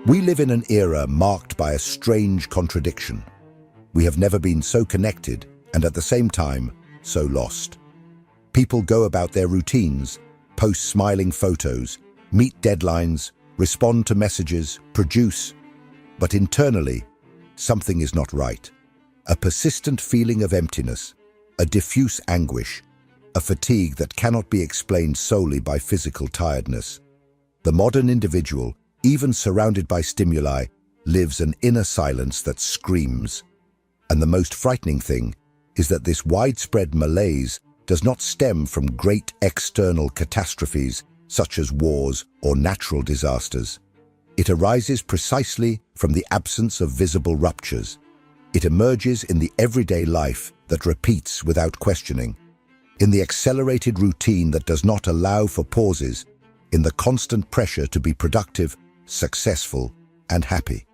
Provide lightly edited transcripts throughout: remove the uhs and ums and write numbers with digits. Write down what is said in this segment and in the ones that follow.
We live in an era marked by a strange contradiction. We have never been so connected and at the same time, so lost. People go about their routines, post smiling photos, meet deadlines, respond to messages, produce, but internally, something is not right. A persistent feeling of emptiness, a diffuse anguish, a fatigue that cannot be explained solely by physical tiredness. The modern individual, even surrounded by stimuli, lives an inner silence that screams. And the most frightening thing is that this widespread malaise does not stem from great external catastrophes such as wars or natural disasters. It arises precisely from the absence of visible ruptures. It emerges in the everyday life that repeats without questioning, in the accelerated routine that does not allow for pauses, in the constant pressure to be productive, successful, and happy.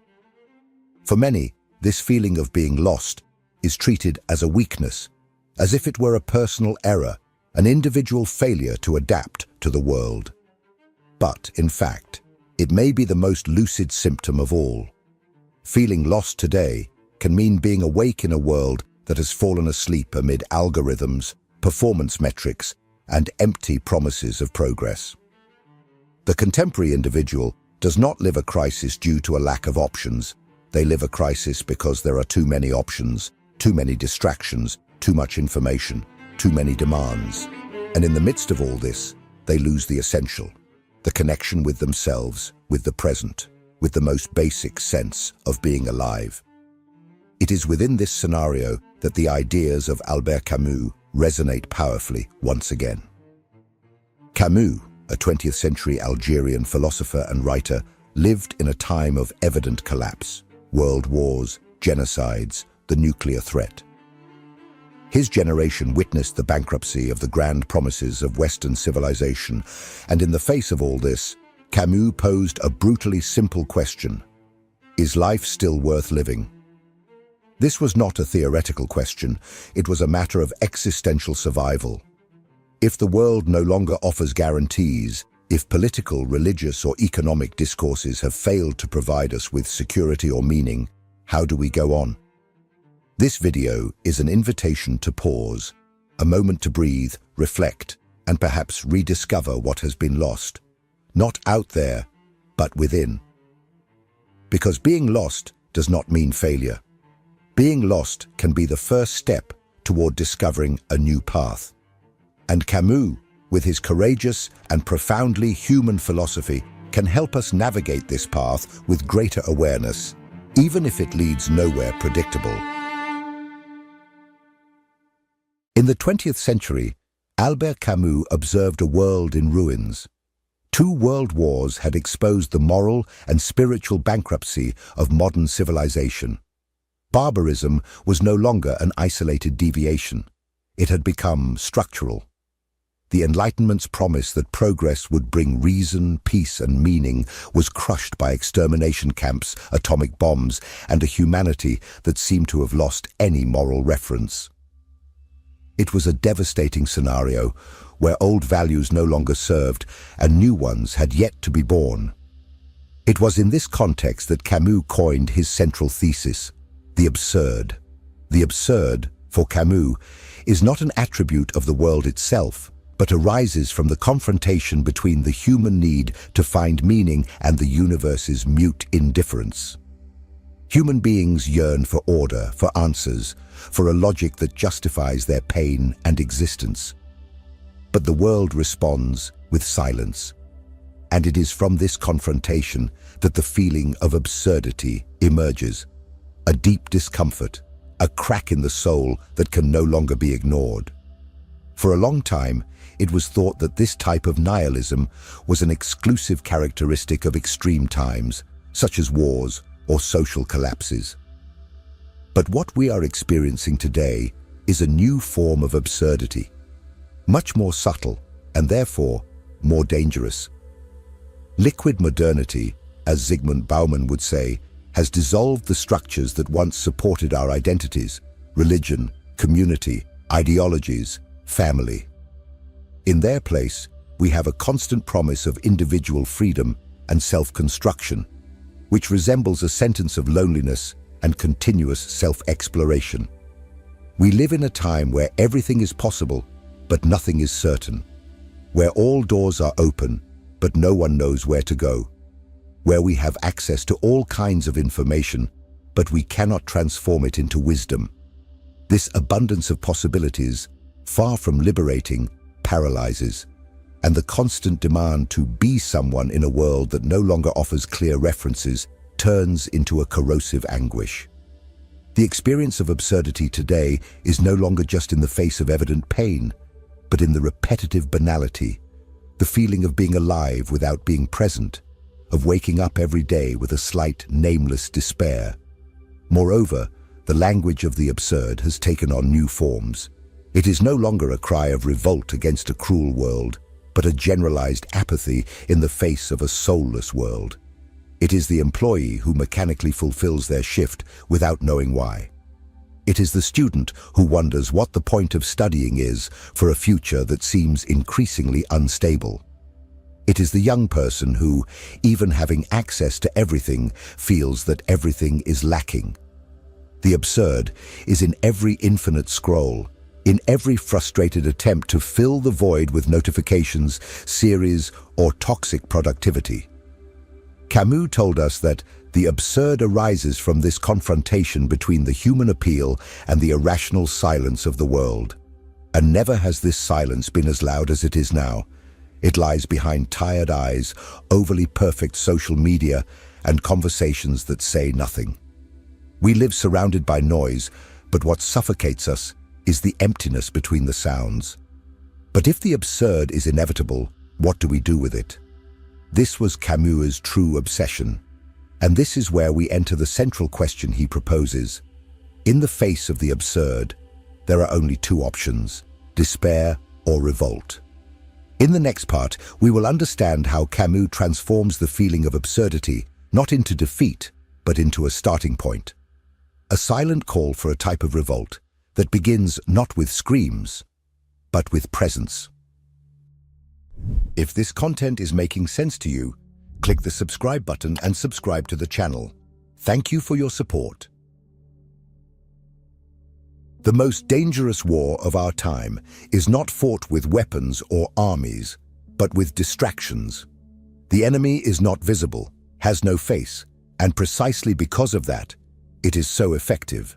For many, this feeling of being lost is treated as a weakness, as if it were a personal error, an individual failure to adapt to the world. But, in fact, it may be the most lucid symptom of all. Feeling lost today can mean being awake in a world that has fallen asleep amid algorithms, performance metrics, and empty promises of progress. The contemporary individual does not live a crisis due to a lack of options. They live a crisis because there are too many options, too many distractions, too much information, too many demands. And in the midst of all this, they lose the essential, the connection with themselves, with the present, with the most basic sense of being alive. It is within this scenario that the ideas of Albert Camus resonate powerfully once again. Camus, a 20th century Algerian philosopher and writer, lived in a time of evident collapse, world wars, genocides, the nuclear threat. His generation witnessed the bankruptcy of the grand promises of Western civilization, and in the face of all this, Camus posed a brutally simple question: is life still worth living? This was not a theoretical question, it was a matter of existential survival. If the world no longer offers guarantees, if political, religious, or economic discourses have failed to provide us with security or meaning, how do we go on? This video is an invitation to pause, a moment to breathe, reflect, and perhaps rediscover what has been lost. Not out there, but within. Because being lost does not mean failure. Being lost can be the first step toward discovering a new path. And Camus, with his courageous and profoundly human philosophy, can help us navigate this path with greater awareness, even if it leads nowhere predictable. In the 20th century, Albert Camus observed a world in ruins. 2 world wars had exposed the moral and spiritual bankruptcy of modern civilization. Barbarism was no longer an isolated deviation. It had become structural. The Enlightenment's promise that progress would bring reason, peace, and meaning was crushed by extermination camps, atomic bombs, and a humanity that seemed to have lost any moral reference. It was a devastating scenario where old values no longer served and new ones had yet to be born. It was in this context that Camus coined his central thesis, the absurd. The absurd, for Camus, is not an attribute of the world itself, but arises from the confrontation between the human need to find meaning and the universe's mute indifference. Human beings yearn for order, for answers, for a logic that justifies their pain and existence. But the world responds with silence. And it is from this confrontation that the feeling of absurdity emerges. A deep discomfort, a crack in the soul that can no longer be ignored. For a long time, it was thought that this type of nihilism was an exclusive characteristic of extreme times, such as wars or social collapses. But what we are experiencing today is a new form of absurdity, much more subtle and therefore more dangerous. Liquid modernity, as Zygmunt Bauman would say, has dissolved the structures that once supported our identities: religion, community, ideologies, family. In their place, we have a constant promise of individual freedom and self-construction. which resembles a sentence of loneliness and continuous self-exploration. We live in a time where everything is possible, but nothing is certain, where all doors are open, but no one knows where to go, where we have access to all kinds of information, but we cannot transform it into wisdom. This abundance of possibilities, far from liberating, paralyzes, and the constant demand to be someone in a world that no longer offers clear references turns into a corrosive anguish. The experience of absurdity today is no longer just in the face of evident pain, but in the repetitive banality, the feeling of being alive without being present, of waking up every day with a slight, nameless despair. Moreover, the language of the absurd has taken on new forms. It is no longer a cry of revolt against a cruel world, but a generalized apathy in the face of a soulless world. It is the employee who mechanically fulfills their shift without knowing why. It is the student who wonders what the point of studying is for a future that seems increasingly unstable. It is the young person who, even having access to everything, feels that everything is lacking. The absurd is in every infinite scroll, in every frustrated attempt to fill the void with notifications, series, or toxic productivity. Camus told us that the absurd arises from this confrontation between the human appeal and the irrational silence of the world. And never has this silence been as loud as it is now. It lies behind tired eyes, overly perfect social media, and conversations that say nothing. We live surrounded by noise, but what suffocates us is the emptiness between the sounds. But if the absurd is inevitable, what do we do with it? This was Camus's true obsession, and this is where we enter the central question he proposes. In the face of the absurd, there are only two options: despair or revolt. In the next part, we will understand how Camus transforms the feeling of absurdity not into defeat, but into a starting point. A silent call for a type of revolt that begins not with screams, but with presence. If this content is making sense to you, click the subscribe button and subscribe to the channel. Thank you for your support. The most dangerous war of our time is not fought with weapons or armies, but with distractions. The enemy is not visible, has no face, and precisely because of that, it is so effective.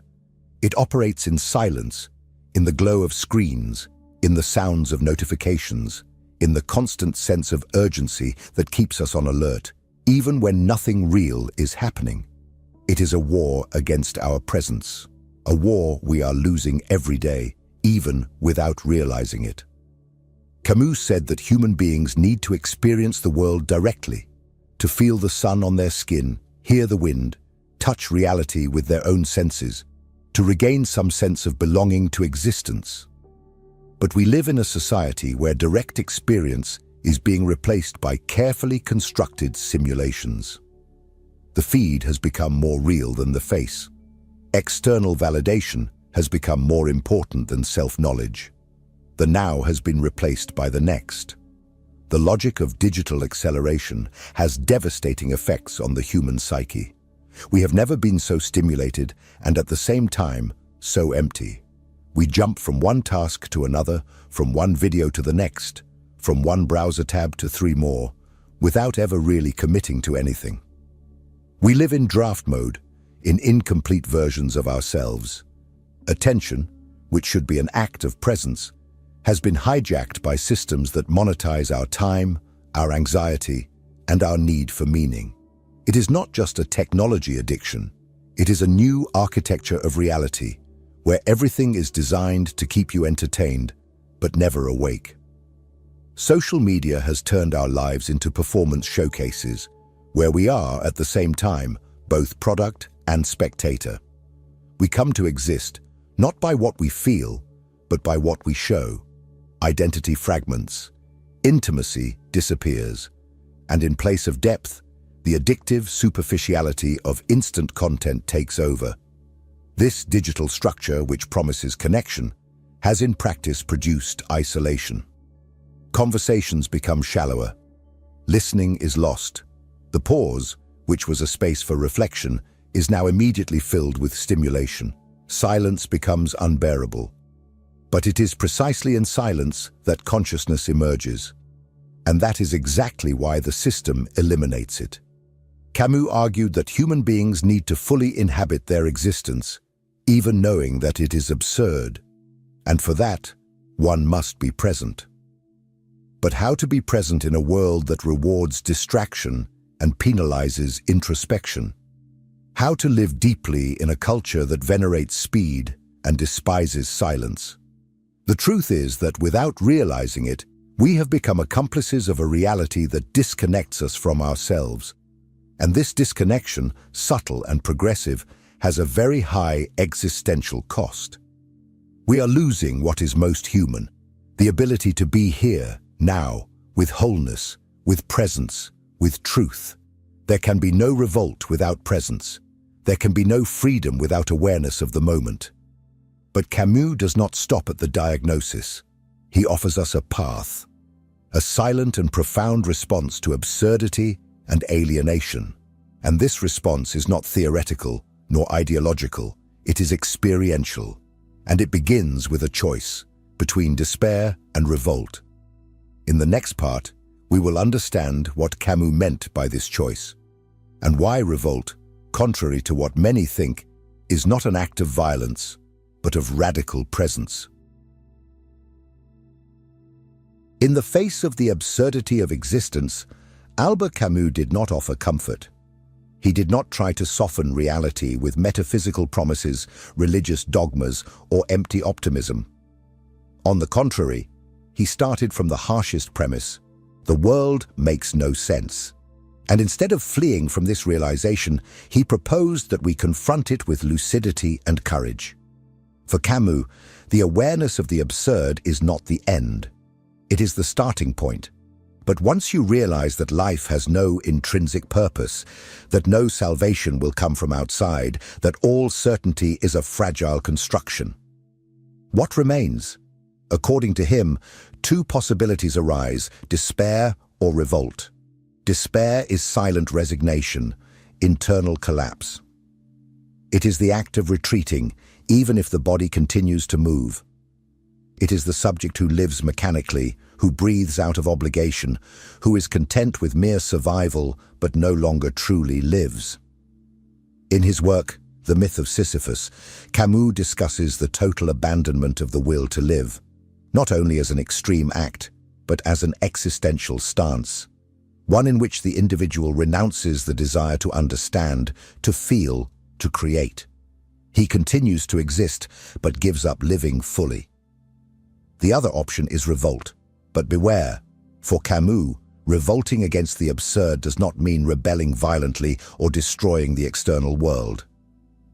It operates in silence, in the glow of screens, in the sounds of notifications, in the constant sense of urgency that keeps us on alert, even when nothing real is happening. It is a war against our presence, a war we are losing every day, even without realizing it. Camus said that human beings need to experience the world directly, to feel the sun on their skin, hear the wind, touch reality with their own senses, to regain some sense of belonging to existence. But we live in a society where direct experience is being replaced by carefully constructed simulations. The feed has become more real than the face. External validation has become more important than self-knowledge. The now has been replaced by the next. The logic of digital acceleration has devastating effects on the human psyche. We have never been so stimulated and at the same time so empty. We jump from one task to another, from one video to the next, from one browser tab to 3 more, without ever really committing to anything. We live in draft mode, in incomplete versions of ourselves. Attention, which should be an act of presence, has been hijacked by systems that monetize our time, our anxiety, and our need for meaning. It is not just a technology addiction, it is a new architecture of reality, where everything is designed to keep you entertained, but never awake. Social media has turned our lives into performance showcases, where we are, at the same time, both product and spectator. We come to exist, not by what we feel, but by what we show. Identity fragments, intimacy disappears, and in place of depth, the addictive superficiality of instant content takes over. This digital structure, which promises connection, has in practice produced isolation. Conversations become shallower. Listening is lost. The pause, which was a space for reflection, is now immediately filled with stimulation. Silence becomes unbearable. But it is precisely in silence that consciousness emerges. And that is exactly why the system eliminates it. Camus argued that human beings need to fully inhabit their existence, even knowing that it is absurd. And for that, one must be present. But how to be present in a world that rewards distraction and penalizes introspection? How to live deeply in a culture that venerates speed and despises silence? The truth is that without realizing it, we have become accomplices of a reality that disconnects us from ourselves. And this disconnection, subtle and progressive, has a very high existential cost. We are losing what is most human, the ability to be here, now, with wholeness, with presence, with truth. There can be no revolt without presence. There can be no freedom without awareness of the moment. But Camus does not stop at the diagnosis. He offers us a path, a silent and profound response to absurdity and alienation. And this response is not theoretical nor ideological. It is experiential. And it begins with a choice between despair and revolt. In the next part, we will understand what Camus meant by this choice, and why revolt, contrary to what many think, is not an act of violence, but of radical presence. In the face of the absurdity of existence, Albert Camus did not offer comfort. He did not try to soften reality with metaphysical promises, religious dogmas, or empty optimism. On the contrary, he started from the harshest premise: the world makes no sense. And instead of fleeing from this realization, he proposed that we confront it with lucidity and courage. For Camus, the awareness of the absurd is not the end. It is the starting point. But once you realize that life has no intrinsic purpose, that no salvation will come from outside, that all certainty is a fragile construction, what remains? According to him, two possibilities arise: despair or revolt. Despair is silent resignation, internal collapse. It is the act of retreating, even if the body continues to move. It is the subject who lives mechanically, who breathes out of obligation, who is content with mere survival but no longer truly lives. In his work, The Myth of Sisyphus, Camus discusses the total abandonment of the will to live, not only as an extreme act, but as an existential stance, one in which the individual renounces the desire to understand, to feel, to create. He continues to exist, but gives up living fully. The other option is revolt, but beware. For Camus, revolting against the absurd does not mean rebelling violently or destroying the external world.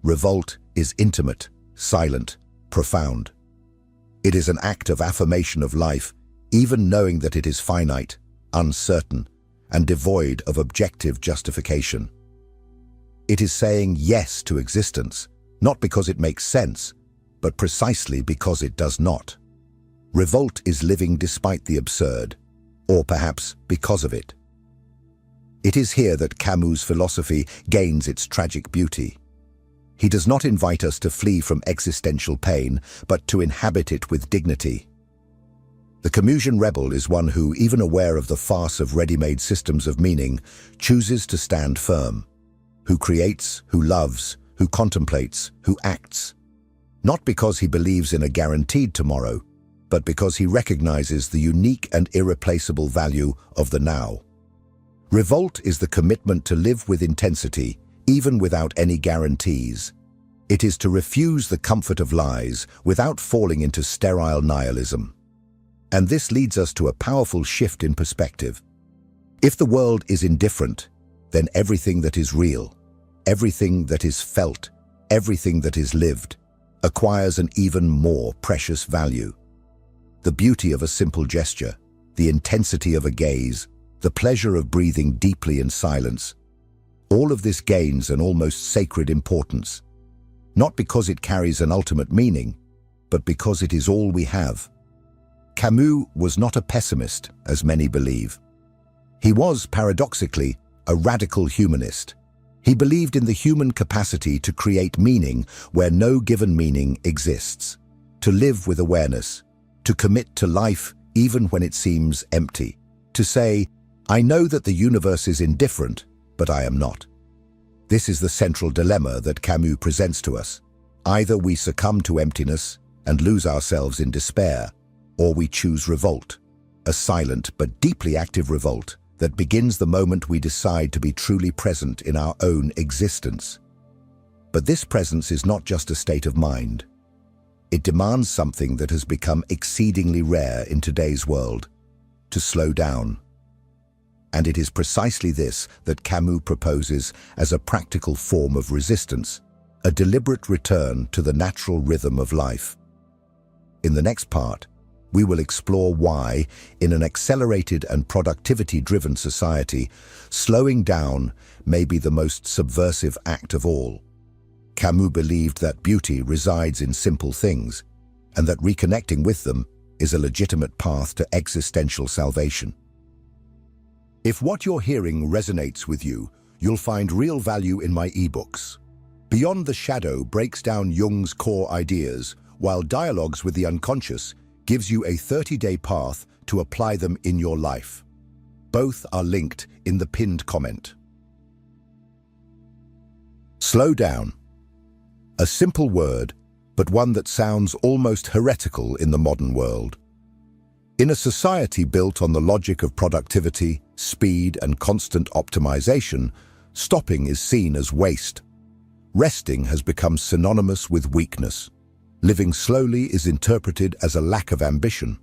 Revolt is intimate, silent, profound. It is an act of affirmation of life, even knowing that it is finite, uncertain, and devoid of objective justification. It is saying yes to existence, not because it makes sense, but precisely because it does not. Revolt is living despite the absurd, or perhaps because of it. It is here that Camus' philosophy gains its tragic beauty. He does not invite us to flee from existential pain, but to inhabit it with dignity. The Camusian rebel is one who, even aware of the farce of ready-made systems of meaning, chooses to stand firm, who creates, who loves, who contemplates, who acts, not because he believes in a guaranteed tomorrow, but because he recognizes the unique and irreplaceable value of the now. Revolt is the commitment to live with intensity, even without any guarantees. It is to refuse the comfort of lies without falling into sterile nihilism. And this leads us to a powerful shift in perspective. If the world is indifferent, then everything that is real, everything that is felt, everything that is lived, acquires an even more precious value. The beauty of a simple gesture, the intensity of a gaze, the pleasure of breathing deeply in silence, all of this gains an almost sacred importance, not because it carries an ultimate meaning, but because it is all we have. Camus was not a pessimist, as many believe. He was, paradoxically, a radical humanist, He believed in the human capacity to create meaning where no given meaning exists, to live with awareness, to commit to life even when it seems empty, to say, "I know that the universe is indifferent, but I am not." This is the central dilemma that Camus presents to us. Either we succumb to emptiness and lose ourselves in despair, or we choose revolt, a silent but deeply active revolt that begins the moment we decide to be truly present in our own existence. But this presence is not just a state of mind. It demands something that has become exceedingly rare in today's world: to slow down. And it is precisely this that Camus proposes as a practical form of resistance, a deliberate return to the natural rhythm of life. In the next part, we will explore why, in an accelerated and productivity-driven society, slowing down may be the most subversive act of all. Camus believed that beauty resides in simple things, and that reconnecting with them is a legitimate path to existential salvation. If what you're hearing resonates with you, you'll find real value in my ebooks. Beyond the Shadow breaks down Jung's core ideas, while Dialogues with the Unconscious gives you a 30-day path to apply them in your life. Both are linked in the pinned comment. Slow down. A simple word, but one that sounds almost heretical in the modern world. In a society built on the logic of productivity, speed, and constant optimization, stopping is seen as waste. Resting has become synonymous with weakness. Living slowly is interpreted as a lack of ambition.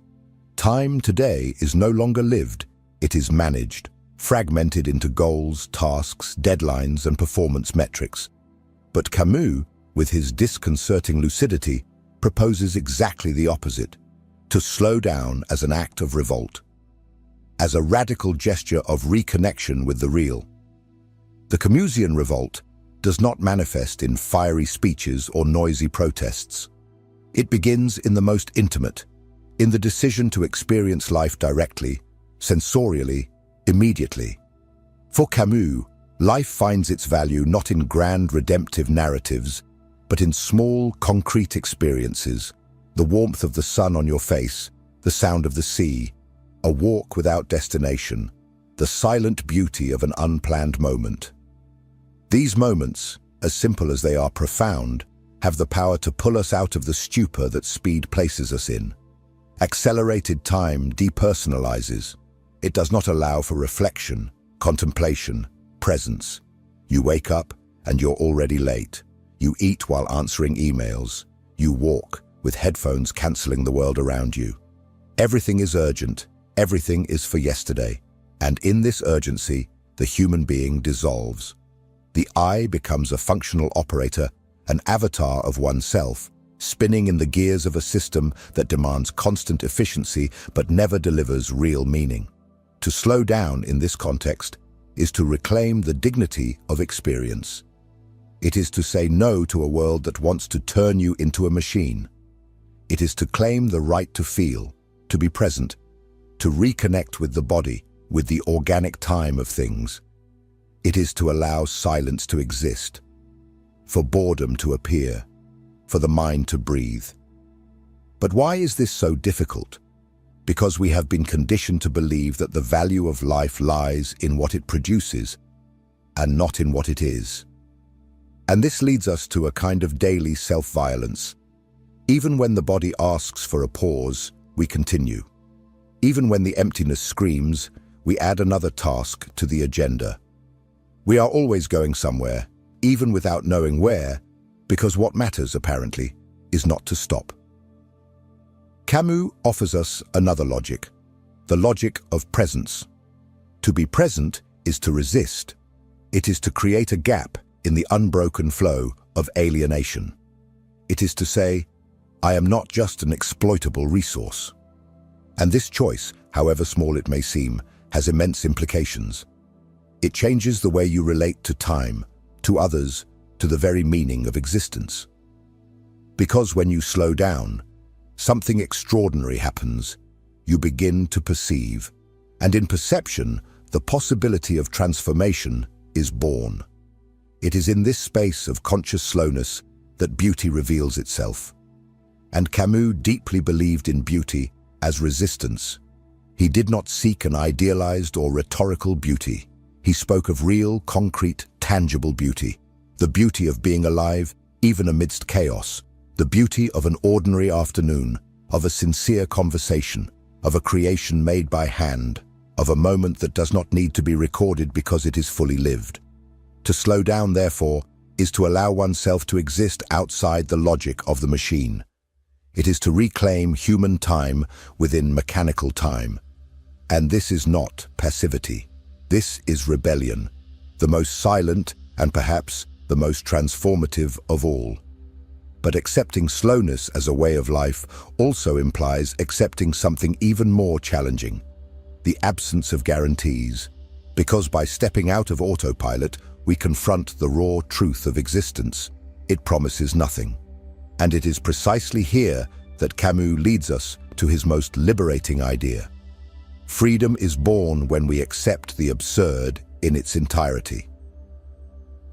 Time today is no longer lived, it is managed, fragmented into goals, tasks, deadlines, and performance metrics. But Camus, with his disconcerting lucidity, proposes exactly the opposite: to slow down as an act of revolt, as a radical gesture of reconnection with the real. The Camusian revolt does not manifest in fiery speeches or noisy protests. It begins in the most intimate, in the decision to experience life directly, sensorially, immediately. For Camus, life finds its value not in grand redemptive narratives, but in small, concrete experiences: the warmth of the sun on your face, the sound of the sea, a walk without destination, the silent beauty of an unplanned moment. These moments, as simple as they are profound, have the power to pull us out of the stupor that speed places us in. Accelerated time depersonalizes. It does not allow for reflection, contemplation, presence. You wake up and you're already late. You eat while answering emails. You walk, with headphones cancelling the world around you. Everything is urgent, everything is for yesterday, and in this urgency, the human being dissolves. The I becomes a functional operator, an avatar of oneself, spinning in the gears of a system that demands constant efficiency but never delivers real meaning. To slow down in this context is to reclaim the dignity of experience. It is to say no to a world that wants to turn you into a machine. It is to claim the right to feel, to be present, to reconnect with the body, with the organic time of things. It is to allow silence to exist, for boredom to appear, for the mind to breathe. But why is this so difficult? Because we have been conditioned to believe that the value of life lies in what it produces and not in what it is. And this leads us to a kind of daily self-violence. Even when the body asks for a pause, we continue. Even when the emptiness screams, we add another task to the agenda. We are always going somewhere, even without knowing where, because what matters, apparently, is not to stop. Camus offers us another logic, the logic of presence. To be present is to resist. It is to create a gap in the unbroken flow of alienation. It is to say, I am not just an exploitable resource. And this choice, however small it may seem, has immense implications. It changes the way you relate to time, to others, to the very meaning of existence. Because when you slow down, something extraordinary happens. You begin to perceive, and in perception, the possibility of transformation is born. It is in this space of conscious slowness that beauty reveals itself. And Camus deeply believed in beauty as resistance. He did not seek an idealized or rhetorical beauty. He spoke of real, concrete, tangible beauty. The beauty of being alive, even amidst chaos. The beauty of an ordinary afternoon, of a sincere conversation, of a creation made by hand, of a moment that does not need to be recorded because it is fully lived. To slow down, therefore, is to allow oneself to exist outside the logic of the machine. It is to reclaim human time within mechanical time. And this is not passivity. This is rebellion, the most silent and perhaps the most transformative of all. But accepting slowness as a way of life also implies accepting something even more challenging, the absence of guarantees. Because by stepping out of autopilot, we confront the raw truth of existence. It promises nothing. And it is precisely here that Camus leads us to his most liberating idea. Freedom is born when we accept the absurd in its entirety.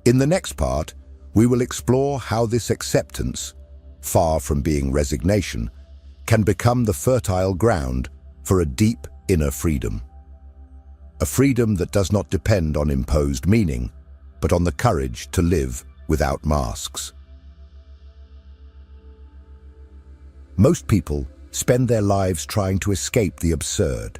In the next part, we will explore how this acceptance, far from being resignation, can become the fertile ground for a deep inner freedom. A freedom that does not depend on imposed meaning, but on the courage to live without masks. Most people spend their lives trying to escape the absurd.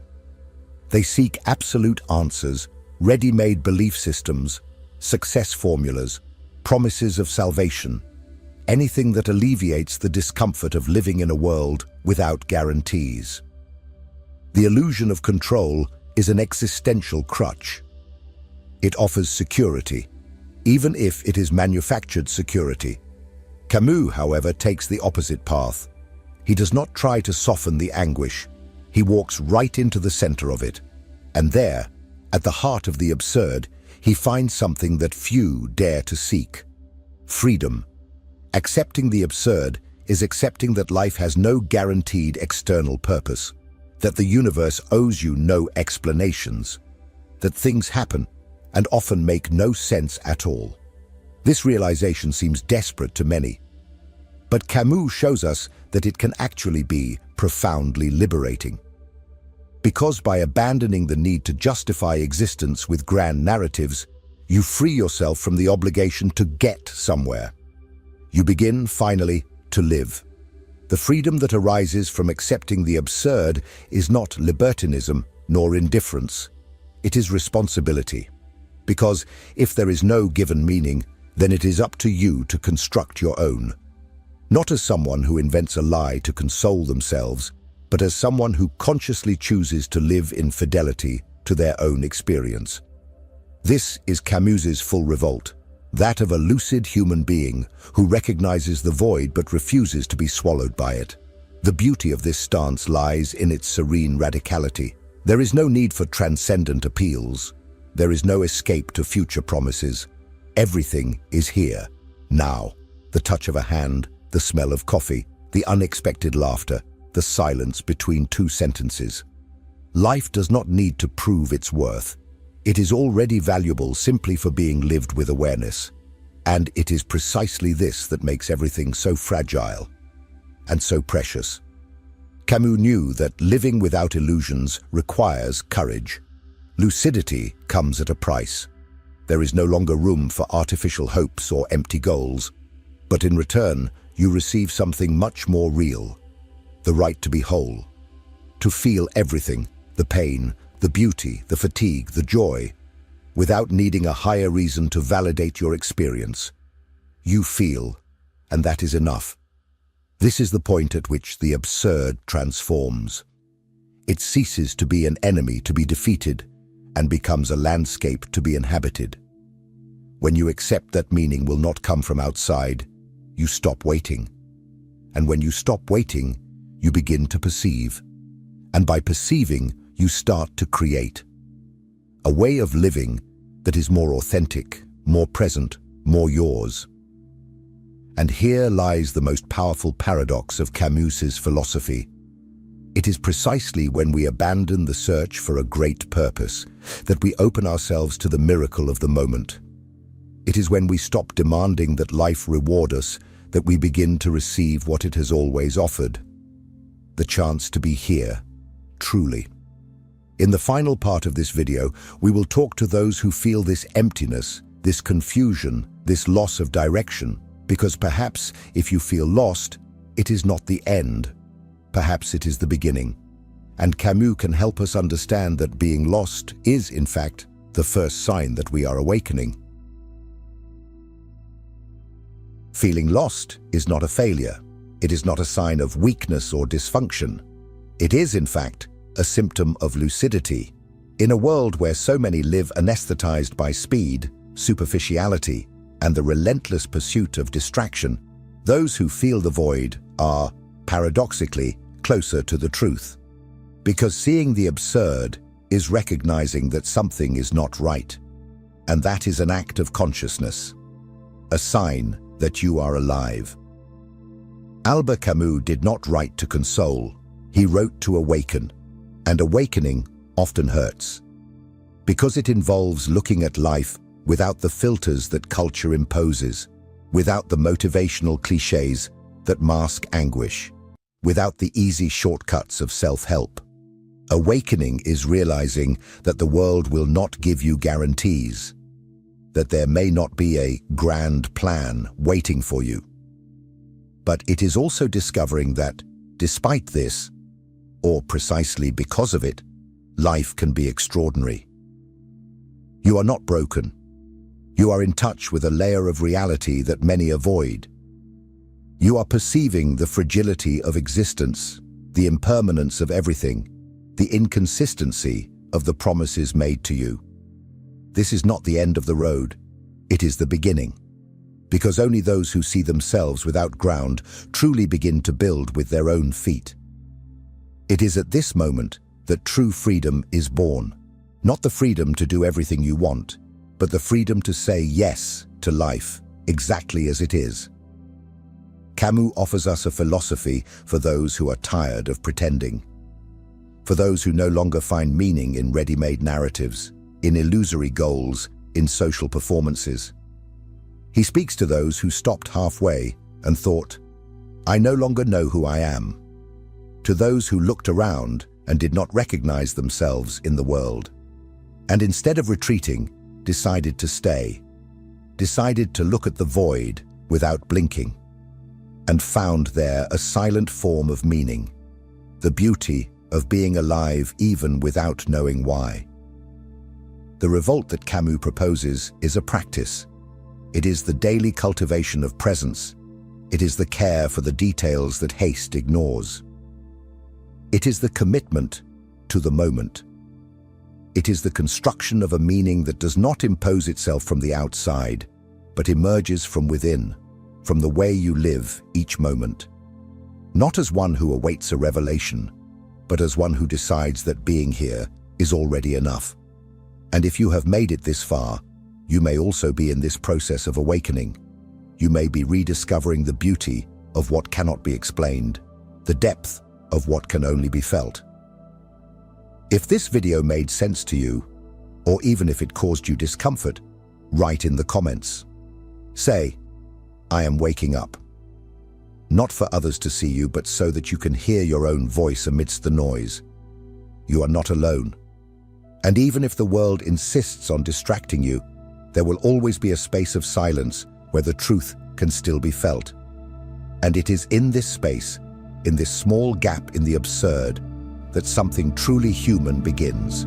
They seek absolute answers, ready-made belief systems, success formulas, promises of salvation, anything that alleviates the discomfort of living in a world without guarantees. The illusion of control is an existential crutch. It offers security, even if it is manufactured security. Camus, however, takes the opposite path. He does not try to soften the anguish. He walks right into the center of it. And there, at the heart of the absurd, he finds something that few dare to seek: freedom. Accepting the absurd is accepting that life has no guaranteed external purpose, that the universe owes you no explanations, that things happen and often make no sense at all. This realization seems desperate to many, but Camus shows us that it can actually be profoundly liberating. Because by abandoning the need to justify existence with grand narratives, you free yourself from the obligation to get somewhere. You begin, finally, to live. The freedom that arises from accepting the absurd is not libertinism nor indifference. It is responsibility. Because if there is no given meaning, then it is up to you to construct your own. Not as someone who invents a lie to console themselves, but as someone who consciously chooses to live in fidelity to their own experience. This is Camus's full revolt, that of a lucid human being who recognizes the void but refuses to be swallowed by it. The beauty of this stance lies in its serene radicality. There is no need for transcendent appeals. There is no escape to future promises. Everything is here, now. The touch of a hand, the smell of coffee, the unexpected laughter, the silence between two sentences. Life does not need to prove its worth. It is already valuable simply for being lived with awareness. And it is precisely this that makes everything so fragile and so precious. Camus knew that living without illusions requires courage. Lucidity comes at a price. There is no longer room for artificial hopes or empty goals, but in return, you receive something much more real: the right to be whole, to feel everything, the pain, the beauty, the fatigue, the joy, without needing a higher reason to validate your experience. You feel, and that is enough. This is the point at which the absurd transforms. It ceases to be an enemy to be defeated and becomes a landscape to be inhabited. When you accept that meaning will not come from outside, you stop waiting. And when you stop waiting, you begin to perceive. And by perceiving, you start to create. A way of living that is more authentic, more present, more yours. And here lies the most powerful paradox of Camus's philosophy. It is precisely when we abandon the search for a great purpose that we open ourselves to the miracle of the moment. It is when we stop demanding that life reward us that we begin to receive what it has always offered. The chance to be here, truly. In the final part of this video, we will talk to those who feel this emptiness, this confusion, this loss of direction, because perhaps if you feel lost, it is not the end. Perhaps it is the beginning. And Camus can help us understand that being lost is, in fact, the first sign that we are awakening. Feeling lost is not a failure. It is not a sign of weakness or dysfunction. It is, in fact, a symptom of lucidity. In a world where so many live anesthetized by speed, superficiality, and the relentless pursuit of distraction, those who feel the void are, paradoxically, closer to the truth. Because seeing the absurd is recognizing that something is not right. And that is an act of consciousness, a sign that you are alive. Albert Camus did not write to console, he wrote to awaken, and awakening often hurts. Because it involves looking at life without the filters that culture imposes, without the motivational cliches that mask anguish, without the easy shortcuts of self-help. Awakening is realizing that the world will not give you guarantees, that there may not be a grand plan waiting for you. But it is also discovering that, despite this, or precisely because of it, life can be extraordinary. You are not broken. You are in touch with a layer of reality that many avoid. You are perceiving the fragility of existence, the impermanence of everything, the inconsistency of the promises made to you. This is not the end of the road, it is the beginning. Because only those who see themselves without ground truly begin to build with their own feet. It is at this moment that true freedom is born. Not the freedom to do everything you want, but the freedom to say yes to life, exactly as it is. Camus offers us a philosophy for those who are tired of pretending. For those who no longer find meaning in ready-made narratives, in illusory goals, in social performances. He speaks to those who stopped halfway and thought, "I no longer know who I am." To those who looked around and did not recognize themselves in the world, and instead of retreating, decided to stay, decided to look at the void without blinking, and found there a silent form of meaning, the beauty of being alive even without knowing why. The revolt that Camus proposes is a practice. It is the daily cultivation of presence. It is the care for the details that haste ignores. It is the commitment to the moment. It is the construction of a meaning that does not impose itself from the outside, but emerges from within, from the way you live each moment. Not as one who awaits a revelation, but as one who decides that being here is already enough. And if you have made it this far, you may also be in this process of awakening. You may be rediscovering the beauty of what cannot be explained, the depth of what can only be felt. If this video made sense to you, or even if it caused you discomfort, write in the comments. Say, "I am waking up." Not for others to see you, but so that you can hear your own voice amidst the noise. You are not alone. And even if the world insists on distracting you, there will always be a space of silence where the truth can still be felt. And it is in this space, in this small gap in the absurd, that something truly human begins.